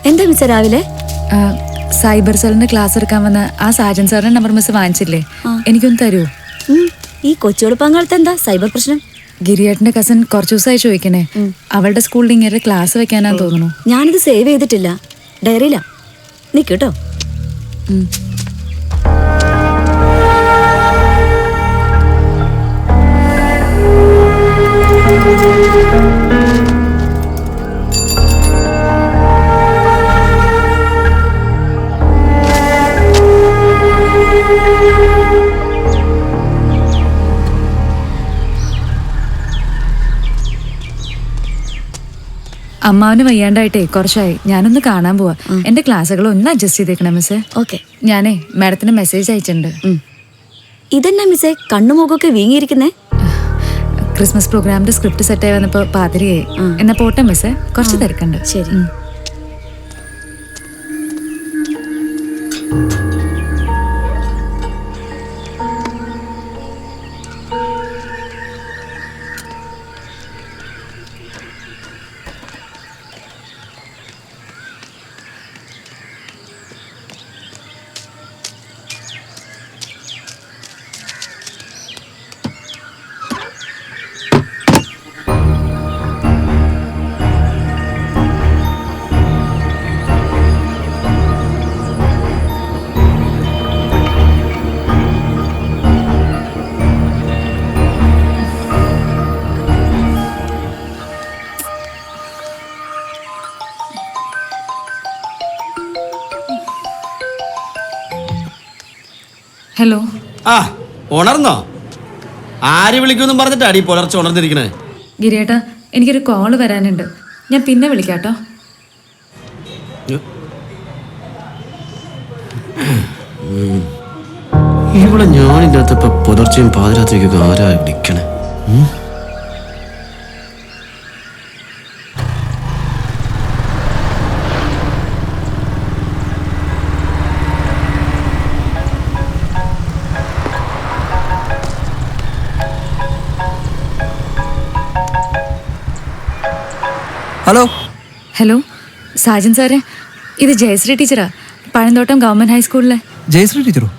എന്താ മിസ് രാവിലെ? സൈബർ സെല്ലിന്റെ ക്ലാസ് എടുക്കാൻ വന്ന ആ സാജൻ സാറിന്റെ നമ്പർ മിസ് വാങ്ങിച്ചില്ലേ, എനിക്കൊന്ന് തരുമോ? ഈ കൊച്ചുകൊടുപ്പാങ്കാലത്ത് എന്താ സൈബർ പ്രശ്നം? ഗിരിയേട്ടന്റെ കസിൻ കുറച്ചു ദിവസമായി ചോദിക്കണേ, അവളുടെ സ്കൂളിൽ ഇങ്ങനെ ക്ലാസ് വെക്കാനാന്ന് തോന്നുന്നു. ഞാനിത് സേവ് ചെയ്തിട്ടില്ല, ഡയറിയില. നിക്കട്ടോ. അമ്മാവന് വയ്യാണ്ടായിട്ടേ കുറച്ചായി, ഞാനൊന്ന് കാണാൻ പോവാ. എന്റെ ക്ലാസ്സുകൾ ഒന്ന് അഡ്ജസ്റ്റ് ചെയ്തേക്കണേ മിസ്സേ. ഓക്കെ. ഞാനേ മാഡത്തിന് മെസ്സേജ് അയച്ചിട്ടുണ്ട്. ഇതെന്നാ മിസ്സേ കണ്ണുമുഖമൊക്കെ വീങ്ങിയിരിക്കുന്നേ? ക്രിസ്മസ് പ്രോഗ്രാമിന്റെ സ്ക്രിപ്റ്റ് സെറ്റ് ആയി വന്നപ്പോ പാതിരിയായി. എന്നാ പോട്ടെ മിസ്സേ, കുറച്ച് തിരക്കുണ്ട്. ശരി. ഹലോ. ആ ഉണർന്നോ? ആര് വിളിക്കുമെന്നും പറഞ്ഞിട്ട് അടി പുലർച്ചെ ഉണർന്നിരിക്കണേ. ഗിരിയേട്ടാ, എനിക്കൊരു കോള് വരാനുണ്ട്, ഞാൻ പിന്നെ വിളിക്കാട്ടോ. ഇവിടെ ഞാനില്ലാത്തപ്പോ പുലർച്ചെയും പാതിരാത്രിക്കൊക്കെ ആരാ വിളിക്കണേ? ഹലോ. ഹലോ സാജൻ സാറേ, ഇത് ജയശ്രീ ടീച്ചറാ, പഴന്തോട്ടം ഗവൺമെന്റ് ഹൈസ്കൂളിലെ. ജയശ്രീ ടീച്ചറോ?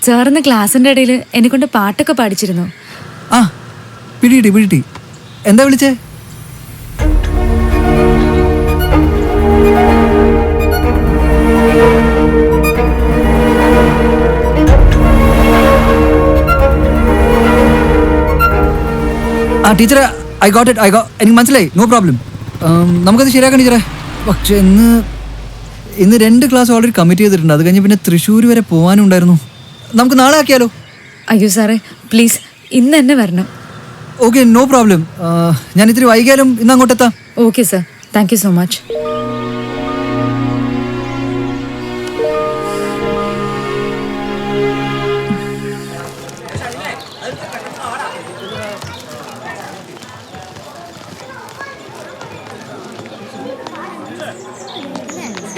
സാറിന് ക്ലാസ്സിന്റെ ഇടയിൽ എന്നെ കൊണ്ട് പാട്ടൊക്കെ പാടിച്ചിരുന്നു. ആ പിടികിട്ടി. എന്താ വിളിച്ചേ? ആ ടീച്ചറെ, ഐ ഗോട്ട് ഇറ്റ്. എനിക്ക് മനസ്സിലായി, നോ പ്രോബ്ലം. നമുക്കത് ശരിയാക്കാം ടീച്ചറെ. പക്ഷെ ഇന്ന് 2 ക്ലാസ് ഓൾറെഡി കമ്മിറ്റ് ചെയ്തിട്ടുണ്ട്. അത് കഴിഞ്ഞ് പിന്നെ തൃശ്ശൂർ വരെ പോകാനും ഉണ്ടായിരുന്നു. നമുക്ക് നാളെ ആക്കിയാലോ? അയ്യോ സാറേ, പ്ലീസ് ഇന്ന് തന്നെ വരണം. Okay, no problem. ഞാൻ ഇത്തിരി വൈകിയാലും ഇന്ന് അങ്ങോട്ടെത്താം. Okay sir, thank you so much.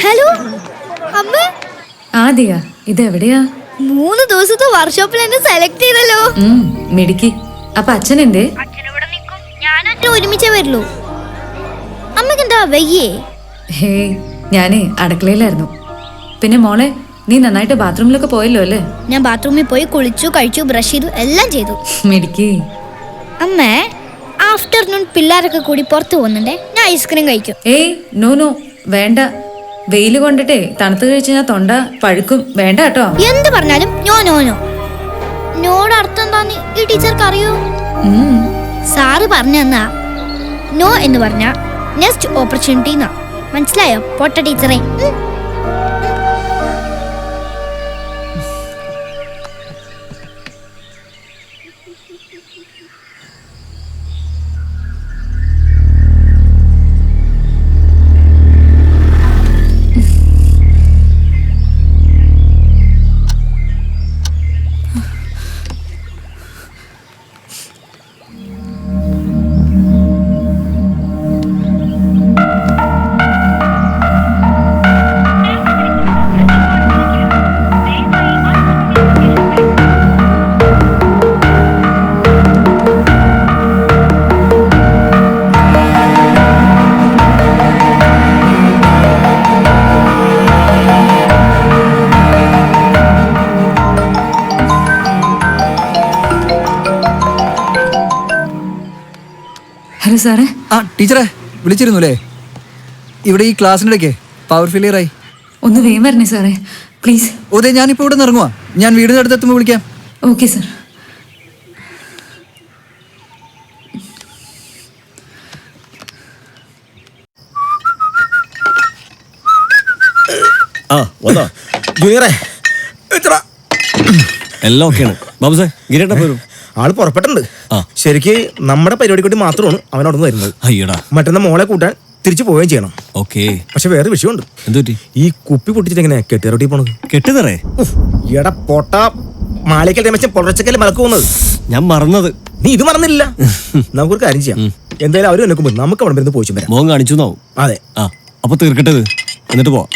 Hello അമ്മ. ആദിയ, ഇതെവിടെയാ? 3 ദിവസത്തെ വർക്ക്ഷോപ്പിൽ എന്നെ സെലക്ട് ചെയ്തല്ലോ. മിടുക്കി. അപ്പൊ അച്ഛൻ എന്തേ? ഞാനും ഒരുമിച്ചേ വരുള്ളൂ. അമ്മക്ക് എന്താ വയ്യേ? ഹേ, ഞാനേ അടുക്കളയിലായിരുന്നു. പിന്നെ മോളെ, നീ നന്നായിട്ട് ബാത്റൂമിലൊക്കെ പോയല്ലോ അല്ലേ? ഞാൻ ബാത്റൂമിൽ പോയി കുളിച്ചു, കഴിച്ചു, ബ്രഷ് ചെയ്തു, എല്ലാം ചെയ്തു. മിടുക്കി. അമ്മേ, ആഫ്റ്റർനൂൺ പിള്ളേരൊക്കെ കൂടി പുറത്തു പോകുന്നുണ്ടേ, ഞാൻ ഐസ്ക്രീം കഴിക്കും. ഏയ് നോ വേണ്ട. വെയില് കൊണ്ടിട്ടേ തണുത്ത് കഴിച്ച് ഞാൻ തൊണ്ട പഴുക്കും. വേണ്ട കേട്ടോ. എന്ത് പറഞ്ഞാലും നോട് അർത്ഥം എന്താന്ന് ഈ ടീച്ചർക്ക് അറിയോ? സാറ് പറഞ്ഞ നോ എന്ന് പറഞ്ഞ നെക്സ്റ്റ് ഓപ്പർച്യൂണിറ്റി എന്നാ. മനസ്സിലായോ പൊട്ട ടീച്ചറെ? ഹലോ സാറേ. ആ ടീച്ചറെ വിളിച്ചിരുന്നു അല്ലേ? ഇവിടെ ഈ ക്ലാസ്സിൻ്റെ ഇടയ്ക്ക് പവർ ഫെയിലിയർ ആയി. ഒന്ന് വേഗം വരണേ സാറേ പ്ലീസ്. ഓതേ ഞാനിപ്പോൾ ഇവിടെ നിന്ന് ഇറങ്ങുവാ. ഞാൻ വീടിൻ്റെ അടുത്തെത്തുമ്പോൾ വിളിക്കാം. Okay sir. ആ വന്നോ ജൂനിയറെ? എല്ലാം ഓക്കെയാണ്. ബാബുസേ ഗിരിയേട്ട പോരും. ആള് പുറപ്പെട്ടിട്ടുണ്ട്. ശരിക്ക് നമ്മുടെ പരിപാടിക്ക് വേണ്ടി മാത്രമാണ് അവൻ അവിടെ നിന്ന് വരുന്നത്. അയ്യടാ, മറ്റന്നാ മോളെ കൂട്ടാൻ തിരിച്ചു പോവുകയും ചെയ്യണം. ഓക്കെ. പക്ഷെ വേറെ വിഷയമുണ്ട്. എന്തുപറ്റി? ഈ കുപ്പി പൊട്ടിച്ചിട്ട് എങ്ങനെ കെട്ടിയറോട്ടി പോണത്? കെട്ടുതറേ എടാ പൊട്ട മാലയ്ക്കൽ മച്ച പൊളച്ചക്കല് മലക്ക് പോകുന്നത്. ഞാൻ മറന്നത്. നീ ഇത് മറന്നില്ല. നമുക്കൊരു കാര്യം ചെയ്യാം. എന്തായാലും അവര് നോക്കുമ്പോ നമുക്ക് അവിടെ വരുന്നത് പോയിച്ചും വരാം. മോൻ കാണിച്ചു എന്നാവും. അതെ. ആ അപ്പൊ തീർക്കട്ടത് എന്നിട്ട് പോവാം.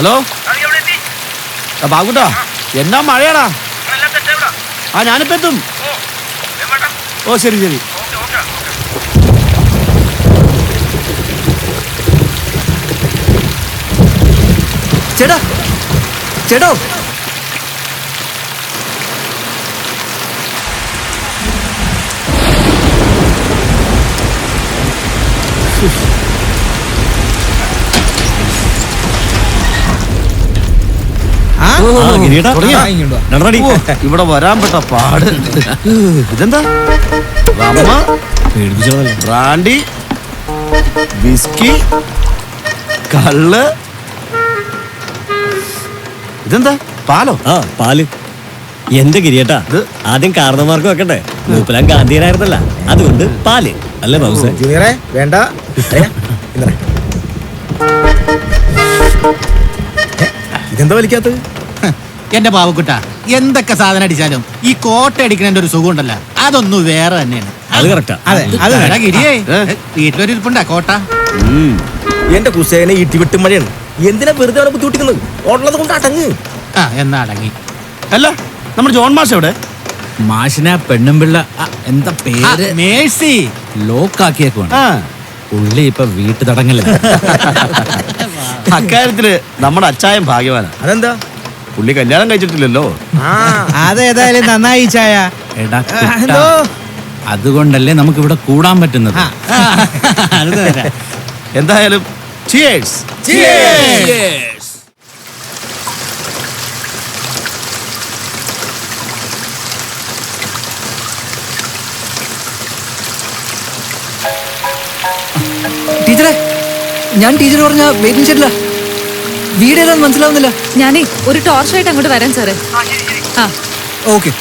ഹലോ ബാബുട്ടാ, എന്നാ മഴയാടാ. ആ ഞാനിപ്പോ എത്തും. ഓ ശരി ശരി. ചേട്ടാ ചേട്ടോ ഇവിടെ വരാൻ പെട്ട പാട്. ഇതെന്താ? റമ്മ, ബ്രാൻഡി, വിസ്കി, കള്ള്. ഇതെന്താ? പാലോ? ആ പാല്. എന്റെ ഗിരിയേട്ടാ, ആദ്യം കാരണന്മാർക്ക് വെക്കട്ടെ. മൂപ്പലാൻ ഗാന്ധിയനായിരുന്നല്ല, അതുകൊണ്ട് പാല് അല്ലേ ബാബുസേ? ജൂനിയറെ വേണ്ട. ഇതെന്താ വലിക്കാത്തത്? എന്റെ ബാബുക്കുട്ട, എന്തൊക്കെ സാധനം അടിച്ചാലും ഈ കോട്ട അടിക്കുന്നതിന്റെ ഒരു സുഖം ഉണ്ടല്ലോ, അതൊന്നും വേറെ തന്നെയാണ്. അത് കറക്റ്റാ. അതെ ഗിരിയേ, വീട്ടിലൊരു ഇരിപ്പുണ്ടാ കോട്ട. എന്റെ കുസേനെ ഇടിവിട്ടും മഴയാണ്. എന്തിനാ വെറുതെ അവനെ ബുദ്ധിമുട്ടിക്കുന്നത്? ഉള്ളത് കൊണ്ട് അടങ്ങ്. എന്നാ അടങ്ങി. അല്ല നമ്മുടെ ജോൺ മാഷ് എവിടെ? മാഷിനെ പെണ്ണും പിള്ള എന്താ പേര് മേഴ്സി ലോക്കാക്കിയേക്കുവാണ്. ആ പുള്ളി ഇപ്പൊ വീട്ടു തടങ്ങല. അക്കാര്യത്തില് നമ്മുടെ അച്ചായൻ ഭാഗ്യവാനാ. അതെന്താ? പുള്ളി കല്യാണം കഴിച്ചിട്ടില്ലല്ലോ. അതേതായാലും നന്നായി ചായ. എടാ എന്തോ? അതുകൊണ്ടല്ലേ നമുക്ക് ഇവിടെ കൂടാൻ പറ്റുന്നത്. എന്തായാലും cheers. ടീച്ചറെ, ഞാൻ ടീച്ചർ പറഞ്ഞ വെയിറ്റിംഗ് ഷെഡില്ല. വീട് ഏതാന്ന് മനസ്സിലാവുന്നില്ല. ഞാനേ ഒരു ടോർച്ചായിട്ട് അങ്ങോട്ട് വരാൻ സാറേ. ആ ഓക്കെ.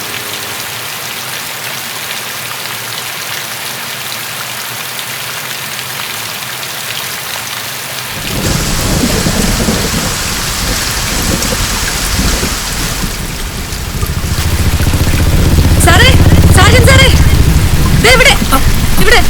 സാറേ, സാജൻ സാറേ, ദേ ഇവിടെ ഇവിടെ.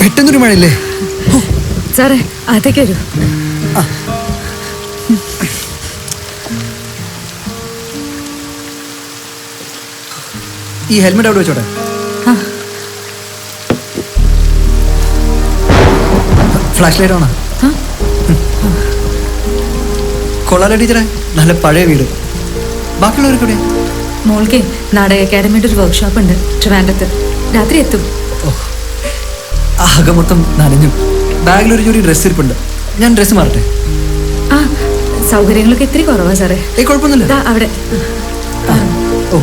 പെട്ടെന്നൊരു മഴയില്ലേ? സാറേ അകത്തേക്ക് വരൂ. ഈ ഹെൽമെറ്റ് അവിടെ വെച്ചോട്ടെ. ഫ്ലാഷ് ലൈറ്റ് ആണോ? കൊള്ളാലോ ടീച്ചറെ, നല്ല പഴയ വീട്. ബാക്കിയുള്ളവർക്ക് ഇവിടെ മോൾക്ക് നാടക അക്കാഡമിയുടെ ഒരു വർക്ക്ഷോപ്പ് ഉണ്ട് ട്രിവാൻഡ്രത്ത്. രാത്രി എത്തും. ആകെ മൊത്തം നനഞ്ഞു. ബാഗിലൊരു ജോഡി ഡ്രസ്സ് ഇരിപ്പുണ്ട്. ഞാൻ ഡ്രസ്സ് മാറട്ടെ? ആ സൗകര്യങ്ങളൊക്കെ ഇത്തിരി കുറവാ സാറേ. കുഴപ്പമൊന്നുമില്ല. ദാ അവിടെ. ഓ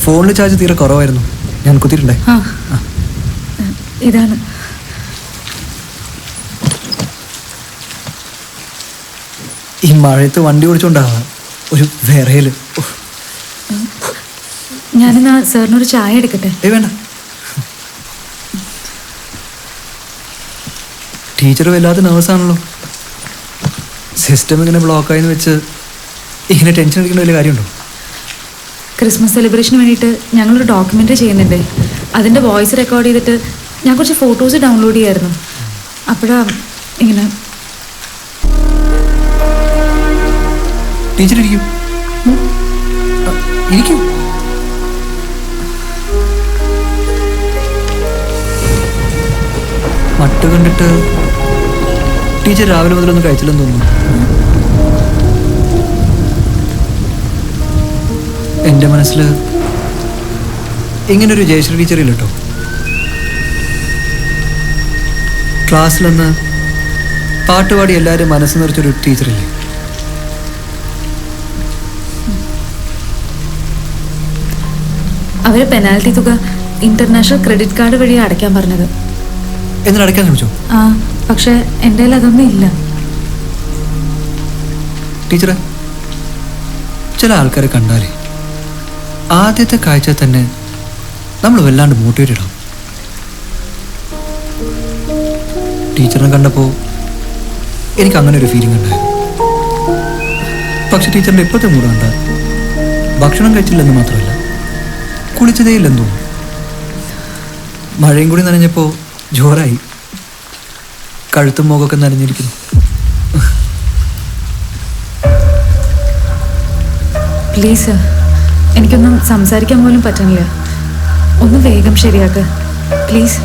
ഫോണിൽ ചാർജ് തീരെ കുറവായിരുന്നു. ഞാൻ കുത്തിയിട്ടുണ്ടേ. ഇതാണ്. ഈ മഴയത്ത് വണ്ടി ഓടിച്ചോണ്ടാവാം ഒരു വിറയല്. ഞാനെന്നാ സാറിനൊരു ചായ എടുക്കട്ടെ? വേണ്ട. ടീച്ചർ വല്ലാതെ നെർവസാണല്ലോ. സിസ്റ്റം ഇങ്ങനെ ബ്ലോക്കായെന്ന് വെച്ച് ഇങ്ങനെ ടെൻഷൻ അടിക്കേണ്ട വലിയ കാര്യമുണ്ടോ? ക്രിസ്മസ് സെലിബ്രേഷന് വേണ്ടിയിട്ട് ഞങ്ങളൊരു ഡോക്യുമെൻ്ററി ചെയ്യുന്നുണ്ട്. അതിൻ്റെ വോയിസ് റെക്കോർഡ് ചെയ്തിട്ട് ഞാൻ കുറച്ച് ഫോട്ടോസ് ഡൗൺലോഡ് ചെയ്യായിരുന്നു. അപ്പോഴാണ് ഇങ്ങനെ. ടീച്ചർ ഇരിക്കും, ഇരിക്കും. മട്ട് കണ്ടിട്ട് ടീച്ചർ രാവിലെ മുതലൊന്നും കഴിച്ചില്ലെന്ന് തോന്നുന്നു. എൻ്റെ മനസ്സിൽ ഇങ്ങനൊരു ജയശ്രീ ടീച്ചറില്ല കേട്ടോ. ക്ലാസ്സിലൊന്ന് പാട്ടുപാടി എല്ലാവരും മനസ്സ് നിറച്ചൊരു ടീച്ചറില്ലേ? അവർ പെനാൽറ്റി തുക ഇന്റർനാഷണൽ ക്രെഡിറ്റ് കാർഡ് വഴി അടയ്ക്കാൻ പറഞ്ഞത്. എന്നിട്ട് അടയ്ക്കാൻ ശ്രമിച്ചോ? ആ, പക്ഷെ എൻ്റെ കയ്യിൽ അതൊന്നും ഇല്ല. ടീച്ചറെ, ചില ആൾക്കാരെ കണ്ടാലേ ആദ്യത്തെ കാഴ്ച തന്നെ നമ്മൾ വല്ലാണ്ട് മോട്ടിവേറ്റഡ് ആവും. ടീച്ചറിനെ കണ്ടപ്പോൾ എനിക്ക് അങ്ങനെ ഒരു ഫീലിംഗ് ഉണ്ടായിരുന്നു. പക്ഷെ ടീച്ചറിൻ്റെ ഇപ്പോഴത്തെ മൂഡ് കണ്ട ഭക്ഷണം കഴിച്ചില്ലെന്ന് മാത്രമല്ല, കുളിച്ചതേ ഇല്ലെന്ന് തോന്നുന്നു. മഴയും കൂടി നനഞ്ഞപ്പോൾ ജോറായി. കഴുത്തും മുഖമൊക്കെ നനഞ്ഞിരിക്കുന്നു. പ്ലീസ്, എനിക്കൊന്നും സംസാരിക്കാൻ പോലും പറ്റണില്ല. ഒന്ന് വേഗം ശരിയാക്ക് പ്ലീസ്.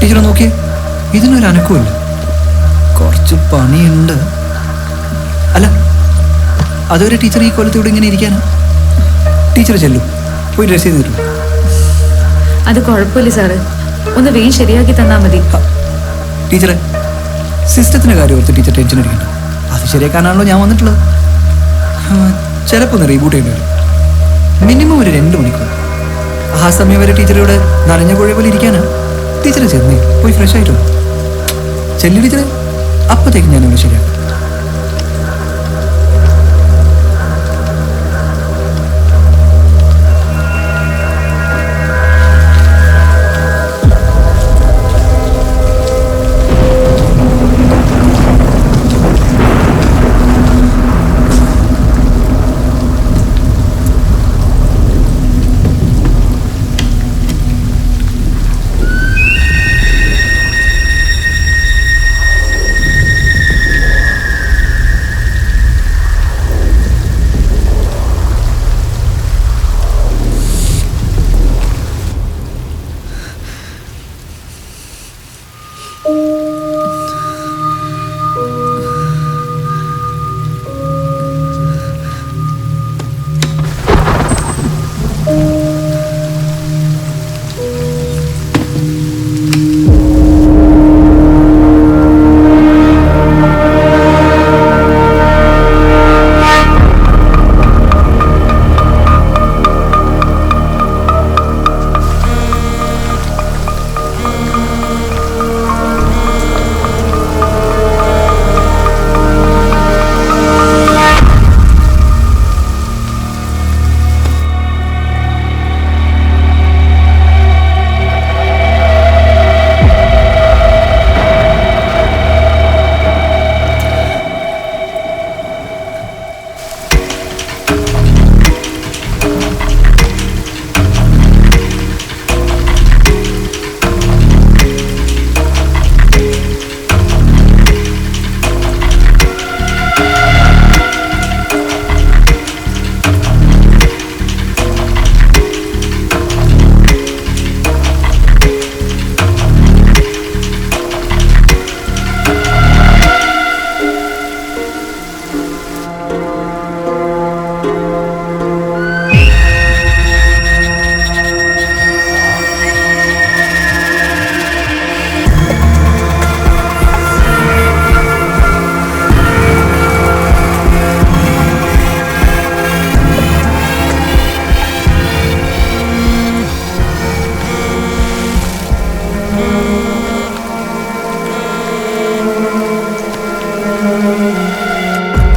ടീച്ചറെ നോക്കിയേ, ഇതിനൊരു അനക്കമില്ല. കുറച്ച് പണിയുണ്ട്. അല്ല, അതുവരെ ടീച്ചർ ഈ കൊല്ലത്തോടെ ഇങ്ങനെ ഇരിക്കാനാ? ടീച്ചർ ചെല്ലും, പോയി ഡ്രസ് ചെയ്ത് തരും. അത് കുഴപ്പമില്ല സാറ്, ഒന്ന് വേഗം ശരിയാക്കി തന്നാൽ മതി. ടീച്ചറെ, സിസ്റ്റത്തിൻ്റെ കാര്യം ഓർത്ത് ടീച്ചർ ടെൻഷൻ അടിക്കണ്ട. അത് ശരിയാക്കാനാണല്ലോ ഞാൻ വന്നിട്ടുള്ളത്. ചിലപ്പോൾ ഒന്ന് റീബൂട്ട് ചെയ്യേണ്ടി വരും. മിനിമം ഒരു 2 മണിക്കൂർ. ആ സമയം വരെ ടീച്ചറിവിടെ നനഞ്ഞ കുഴ പോലെ ഇരിക്കാനാ? ടീച്ചറെ ചെന്നേ, പോയി ഫ്രഷ് ആയിട്ടോ. ചെല്ലു ടീച്ചറെ, അപ്പോഴത്തേക്ക് ഞാനിവിടെ ശരിയാക്കാം.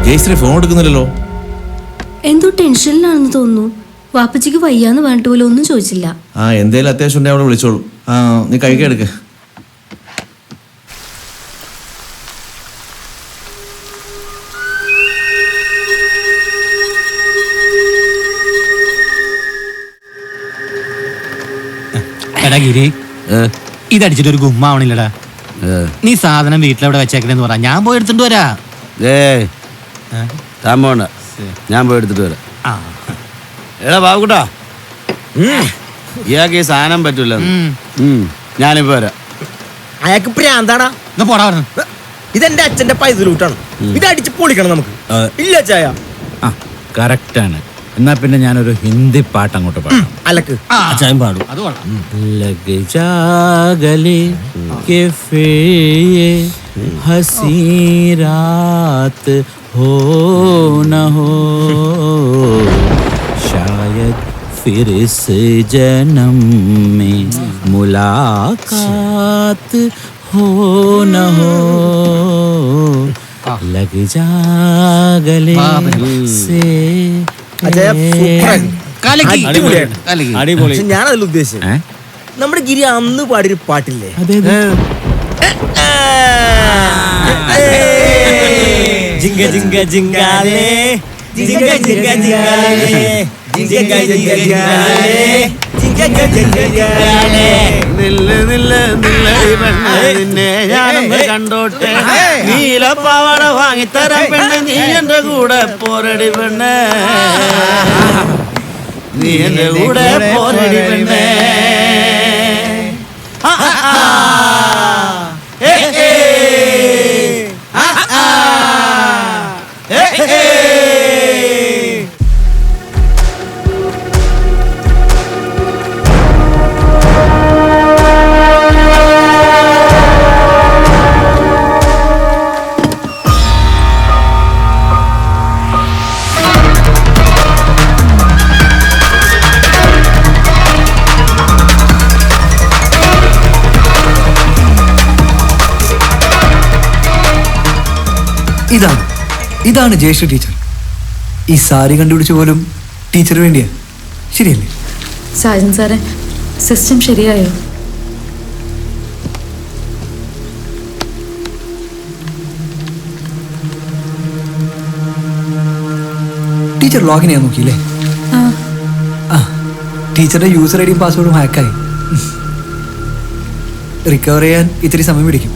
ജയശ്രീ ഫോൺ എടുക്കുന്നില്ലല്ലോ. എന്തോ ടെൻഷനിലാണെന്ന് തോന്നുന്നു. വാപ്പച്ചിക്ക് വയ്യാന്ന് പറഞ്ഞിട്ട് പോലും ഒന്നും ചോദിച്ചില്ല. ആ, എന്തേലും അത്യാവശ്യം ഉണ്ടെങ്കിൽ അവിടെ വിളിച്ചോളൂ. ആ, നീ കഴിക്കാൻ എടുക്ക. എടാ ഗിരി, ഇതടിച്ചിട്ട് ഒരു ഗുമ്മാവണില്ലടാ. നീ സാധനം വീട്ടിലെവിടെ വെച്ചേക്കണെന്ന് പറ, ഞാൻ പോയി എടുത്തിട്ട് വരാ. താൻ പോണ്ട, ഞാൻ പോയി എടുത്തിട്ട് വരാം. എടാ ബാബുക്കുട്ടാ, ഇയാൾക്ക് ഈ സാധനം പറ്റൂല. ഞാനിപ്പോ വരാം. അയാൾക്ക് പ്രാന്താടാ. എന്നാ പോടാ പറഞ്ഞു. ഇതെന്റെ അച്ഛന്റെ പൈതലൂട്ടാണ്. ഇത് അടിച്ച് പൊളിക്കണം നമുക്ക്. ഇല്ല ചായ കറക്റ്റാണ്. എന്നാ പിന്നെ ഞാനൊരു ഹിന്ദി പാട്ട് അങ്ങോട്ട് പാടാം. അലക്ക് അച്ചായം പാടും. അത് കൊള്ളാം. लग जा गले के फिर ये हंसी रात हो न हो, शायद फिर इस जन्म में मुलाकात हो न हो, लग जा गले से. അജയ സൂപ്പർ. കലക്കി. അടിപൊളിയാണ്. കലക്കി. അടിപൊളി. പക്ഷെ ഞാനതിൽ ഉദ്ദേശിച്ചത് നമ്മുടെ ഗിരി അന്ന് പാടിയൊരു പാട്ടില്ലേ, ജിങ്ക ജിങ്ക ജിങ്കാലേ, ജിങ്ക ജിങ്ക ജിങ്കാലേ, ജിങ്ക ജിങ്ക ജിങ്കാലേ, ജിങ്ക ജിങ്ക ജിങ്കാലേ. നില്ല് നില്ല് നില്ലടി പെണ്ണ്, നിന്നെ ഞാനൊന്ന് കണ്ടോട്ടെ. നീലപ്പാവാട വാങ്ങിത്തരാൻ പെണ്ണ്, നീ എന്റെ കൂടെ പോരടി പെണ്ണ്, നീ എന്റെ കൂടെ പോരടി പെണ്ണ്. ഇതാണ് ജയശ്രീ ടീച്ചർ. ഈ സാരി കണ്ടുപിടിച്ച പോലും ടീച്ചർ വേണ്ടിയാ, ശരിയല്ലേ? സാജൻ സാറേ, സിസ്റ്റം ശരിയായോ? ടീച്ചർ ലോഗിൻ ചെയ്യാൻ നോക്കിയില്ലേ? ആ, ടീച്ചറുടെ യൂസർ ഐ ഡിയും പാസ്വേഡും ഹാക്കായി. റിക്കവർ ചെയ്യാൻ ഇത്തിരി സമയം പിടിക്കും.